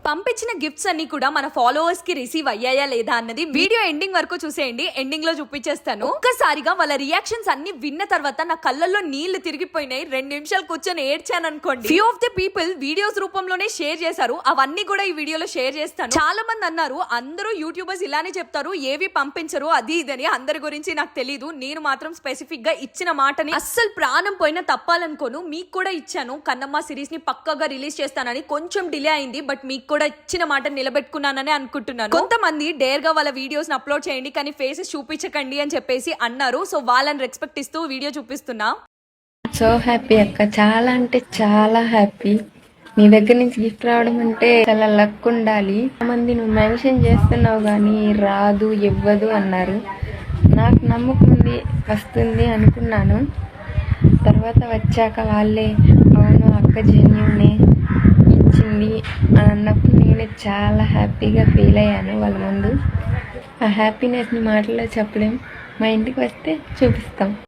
పంపించిన గిఫ్ట్స్ అన్ని కూడా మన ఫాలోవర్స్ కి రిసీవ్ అయ్యాయా లేదా అన్నది వీడియో ఎండింగ్ వరకు చూసేయండి. ఎండింగ్ లో చూపించేస్తాను. ఒక్కసారిగా వాళ్ళ రియాక్షన్స్ అన్ని విన్న తర్వాత నా కళ్ళల్లో నీళ్లు తిరిగిపోయినాయి. 2 నిమిషాలు కూర్చొని ఏడ్చాను అనుకోండి. Few of the people videos రూపంలోనే షేర్ చేశారు. అవన్నీ కూడా ఈ వీడియోలో షేర్ చేస్తాను. చాలా మంది అన్నారు అందరూ యూట్యూబర్స్ ఇలానే చెప్తారు, ఏవి పంపించరు అది ఇదని. అందరి గురించి నాకు తెలీదు. నేను మాత్రం స్పెసిఫిక్ గా ఇచ్చిన మాటని అస్సలు ప్రాణం పోయినా తప్పాలనుకోను. మీకు కూడా ఇచ్చాను. కన్నమ్మ సిరీస్ ని పక్కాగా రిలీజ్ చేస్తానని. కొంచెం డిలే అయింది, బట్ మీకు కూడా ఇచ్చిన మాట నిలబెట్టుకున్నానని అనుకుంటున్నాను. కొంతమంది డేర్ గా వాళ్ళ వీడియోస్ అప్లోడ్ చేయండి కానీ ఫేసెస్ చూపించకండి అని చెప్పేసి అన్నారు. సో వాళ్ళని రెస్పెక్ట్ ఇస్తూ వీడియో చూపిస్తున్నా. సో హ్యాపీ అక్క, చాలా అంటే చాలా హ్యాపీ. నీ దగ్గర నుంచి గిఫ్ట్ రావడం అంటే చాలా లక్ ఉండాలి. మంది నువ్వు మెన్షన్ చేస్తున్నావు కానీ రాదు ఇవ్వదు అన్నారు. నాకు నమ్మకం ఉంది వస్తుంది అనుకున్నాను. తర్వాత వచ్చాక వాళ్ళే అవును అక్క జెన్యూనే ఇచ్చింది అని అన్నప్పుడు నేను చాలా హ్యాపీగా ఫీల్ అయ్యాను వాళ్ళ ముందు. ఆ హ్యాపీనెస్ని మాటల్లో చెప్పలేం. మా ఇంటికి వస్తే చూపిస్తాం.